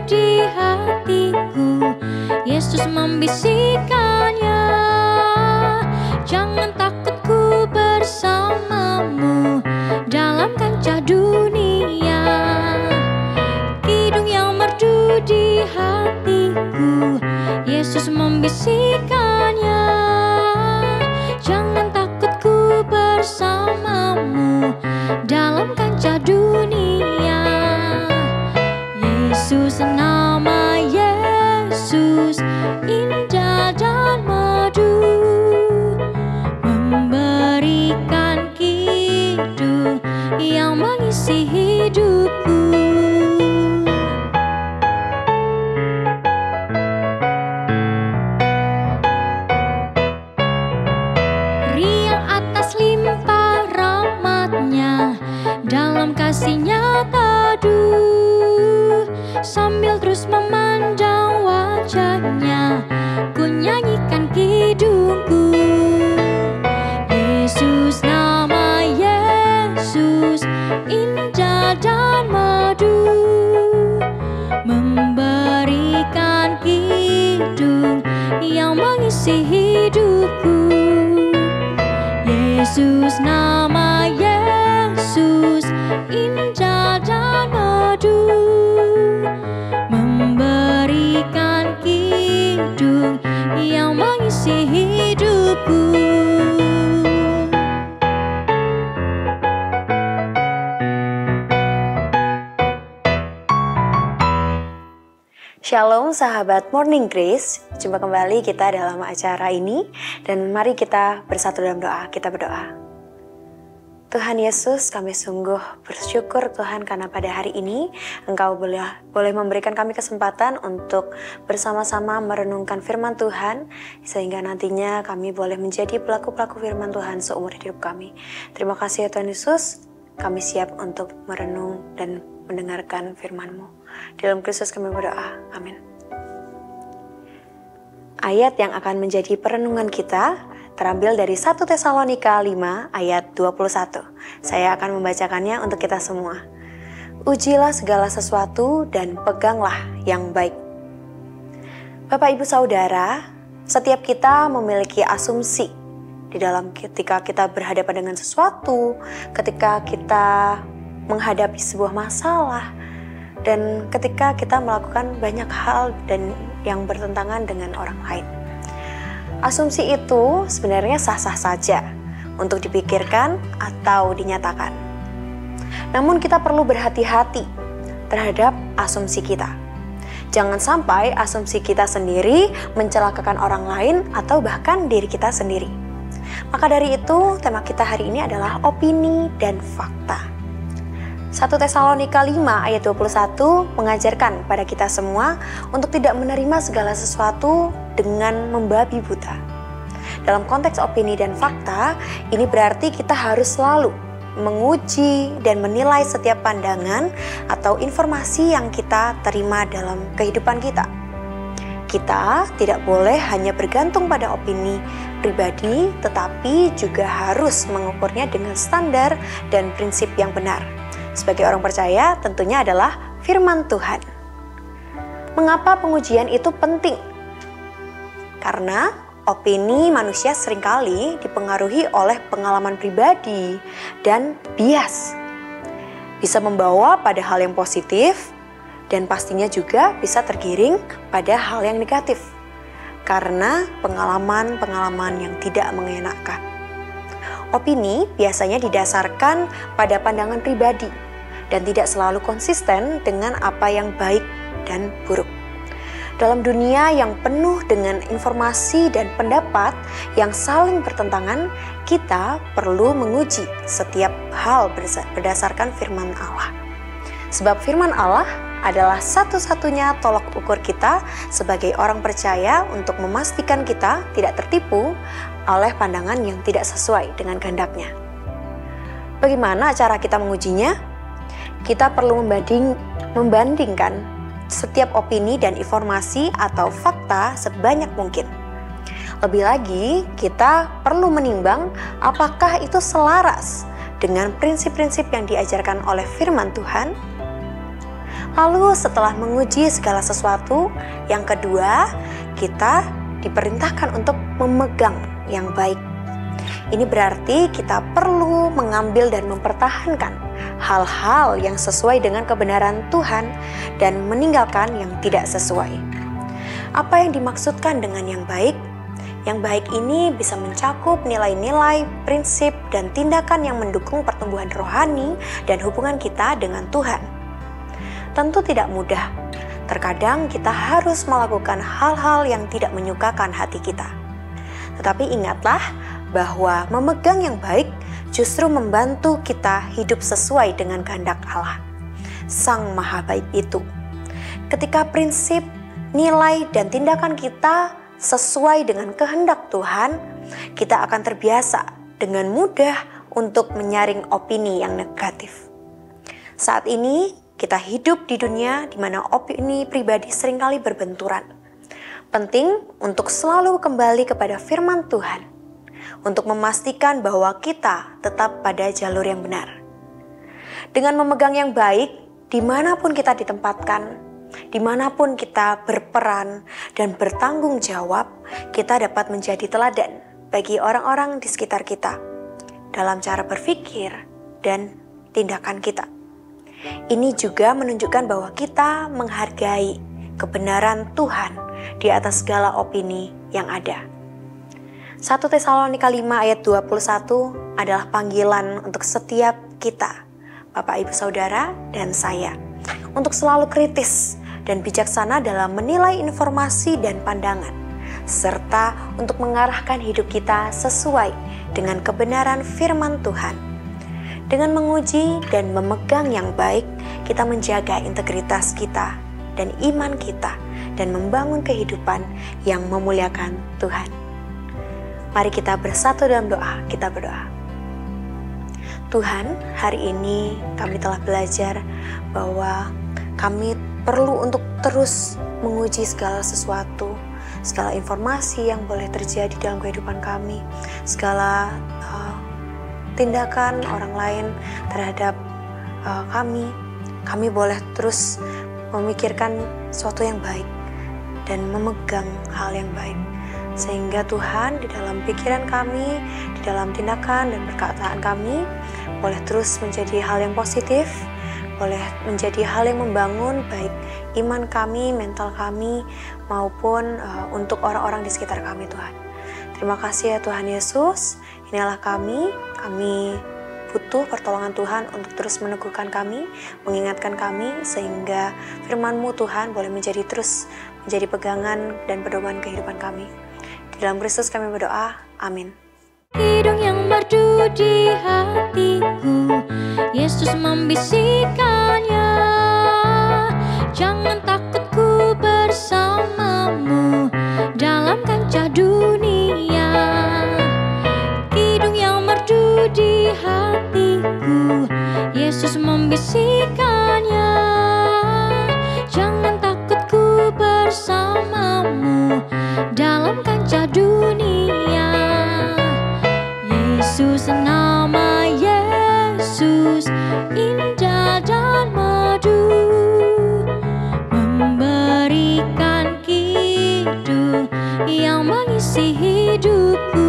di hatiku. Yesus membisikkannya, jangan takut, ku bersamamu dalam kancah dunia. Kidung yang merdu di hatiku, Yesus membisikkannya, jangan takut, ku bersamamu dalam kancah dunia. Yesus, nama Yesus indah dan merdu, memberikan kidung yang mengisi hidupku. Riang atas limpah rahmatnya, dalam kasihnya teduh, sambil terus memandang wajahnya, ku nyanyikan kidungku. Yesus, nama Yesus indah dan merdu, memberikan kidung yang mengisi hidupku. Yesus, nama Yesus indah dan merdu, memberikan kidung yang mengisi hidupku. Shalom sahabat Morning Grace, jumpa kembali kita dalam acara ini dan mari kita bersatu dalam doa. Kita berdoa. Tuhan Yesus, kami sungguh bersyukur Tuhan karena pada hari ini Engkau boleh memberikan kami kesempatan untuk bersama-sama merenungkan firman Tuhan, sehingga nantinya kami boleh menjadi pelaku-pelaku firman Tuhan seumur hidup kami. Terima kasih ya Tuhan Yesus, kami siap untuk merenung dan mendengarkan firman-Mu. Dalam Kristus kami berdoa, amin. Ayat yang akan menjadi perenungan kita terambil dari 1 Tesalonika 5 ayat 21. Saya akan membacakannya untuk kita semua. Ujilah segala sesuatu dan peganglah yang baik. Bapak Ibu Saudara, setiap kita memiliki asumsi di dalam ketika kita berhadapan dengan sesuatu, ketika kita menghadapi sebuah masalah, dan ketika kita melakukan banyak hal dan yang bertentangan dengan orang lain. Asumsi itu sebenarnya sah-sah saja untuk dipikirkan atau dinyatakan. Namun kita perlu berhati-hati terhadap asumsi kita. Jangan sampai asumsi kita sendiri mencelakakan orang lain atau bahkan diri kita sendiri. Maka dari itu tema kita hari ini adalah opini dan fakta. 1 Tesalonika 5 ayat 21 mengajarkan pada kita semua untuk tidak menerima segala sesuatu dengan membabi buta. Dalam konteks opini dan fakta, ini berarti kita harus selalu menguji dan menilai setiap pandangan atau informasi yang kita terima dalam kehidupan kita. Kita tidak boleh hanya bergantung pada opini pribadi, tetapi juga harus mengukurnya dengan standar dan prinsip yang benar. Sebagai orang percaya tentunya adalah firman Tuhan. Mengapa pengujian itu penting? Karena opini manusia seringkali dipengaruhi oleh pengalaman pribadi dan bias. Bisa membawa pada hal yang positif dan pastinya juga bisa tergiring pada hal yang negatif. Karena pengalaman-pengalaman yang tidak mengenakan. Opini biasanya didasarkan pada pandangan pribadi dan tidak selalu konsisten dengan apa yang baik dan buruk. Dalam dunia yang penuh dengan informasi dan pendapat yang saling bertentangan, kita perlu menguji setiap hal berdasarkan firman Allah. Sebab firman Allah adalah satu-satunya tolak ukur kita sebagai orang percaya untuk memastikan kita tidak tertipu oleh pandangan yang tidak sesuai dengan kehendaknya. Bagaimana cara kita mengujinya? Kita perlu membandingkan setiap opini dan informasi atau fakta sebanyak mungkin. Lebih lagi, kita perlu menimbang apakah itu selaras dengan prinsip-prinsip yang diajarkan oleh firman Tuhan. Lalu setelah menguji segala sesuatu, yang kedua, kita diperintahkan untuk memegang yang baik. Ini berarti kita perlu mengambil dan mempertahankan hal-hal yang sesuai dengan kebenaran Tuhan dan meninggalkan yang tidak sesuai. Apa yang dimaksudkan dengan yang baik? Yang baik ini bisa mencakup nilai-nilai, prinsip, dan tindakan yang mendukung pertumbuhan rohani dan hubungan kita dengan Tuhan. Tentu tidak mudah. Terkadang kita harus melakukan hal-hal yang tidak menyukakan hati kita. Tetapi ingatlah bahwa memegang yang baik justru membantu kita hidup sesuai dengan kehendak Allah, Sang Maha Baik itu. Ketika prinsip, nilai, dan tindakan kita sesuai dengan kehendak Tuhan, kita akan terbiasa dengan mudah untuk menyaring opini yang negatif. Saat ini, kita hidup di dunia di mana opini pribadi seringkali berbenturan. Penting untuk selalu kembali kepada firman Tuhan, untuk memastikan bahwa kita tetap pada jalur yang benar. Dengan memegang yang baik, dimanapun kita ditempatkan, dimanapun kita berperan dan bertanggung jawab, kita dapat menjadi teladan bagi orang-orang di sekitar kita dalam cara berpikir dan tindakan kita. Ini juga menunjukkan bahwa kita menghargai kebenaran Tuhan di atas segala opini yang ada. 1 Tesalonika 5 ayat 21 adalah panggilan untuk setiap kita, Bapak Ibu Saudara dan saya, untuk selalu kritis dan bijaksana dalam menilai informasi dan pandangan, serta untuk mengarahkan hidup kita sesuai dengan kebenaran firman Tuhan. Dengan menguji dan memegang yang baik, kita menjaga integritas kita dan iman kita dan membangun kehidupan yang memuliakan Tuhan. Mari kita bersatu dalam doa, kita berdoa. Tuhan, hari ini kami telah belajar bahwa kami perlu untuk terus menguji segala sesuatu, segala informasi yang boleh terjadi dalam kehidupan kami, segala tindakan orang lain terhadap kami. Kami boleh terus memikirkan sesuatu yang baik dan memegang hal yang baik. Sehingga Tuhan di dalam pikiran kami, di dalam tindakan dan perkataan kami boleh terus menjadi hal yang positif, boleh menjadi hal yang membangun baik iman kami, mental kami, maupun untuk orang-orang di sekitar kami Tuhan. Terima kasih ya Tuhan Yesus, inilah kami butuh pertolongan Tuhan untuk terus meneguhkan kami, mengingatkan kami, sehingga firman-Mu Tuhan boleh terus menjadi pegangan dan pedoman kehidupan kami. Di dalam Kristus kami berdoa, amin. Hidung yang merdu di hatiku, Yesus membisikkannya. Jangan takut, ku bersamamu dalam kancah dunia. Hidung yang merdu di hatiku, Yesus membisikkannya. Jangan takut, ku bersamamu dalam kancah dunia. Yesus, nama Yesus indah dan merdu, memberikan kidung yang mengisi hidupku.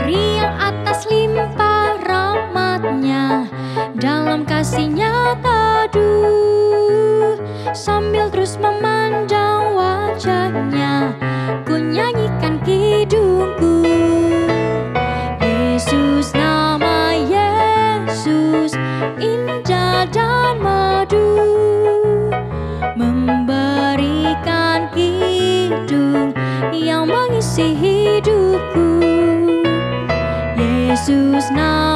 Riang atas limpah rahmat-Nya, dalam kasih-Nya teduh, sambil terus memandang wajah-Nya, ku nyanyikan kidungku. Yesus, nama Yesus indah dan merdu, memberikan kidung yang mengisi hidupku. Yesus, nama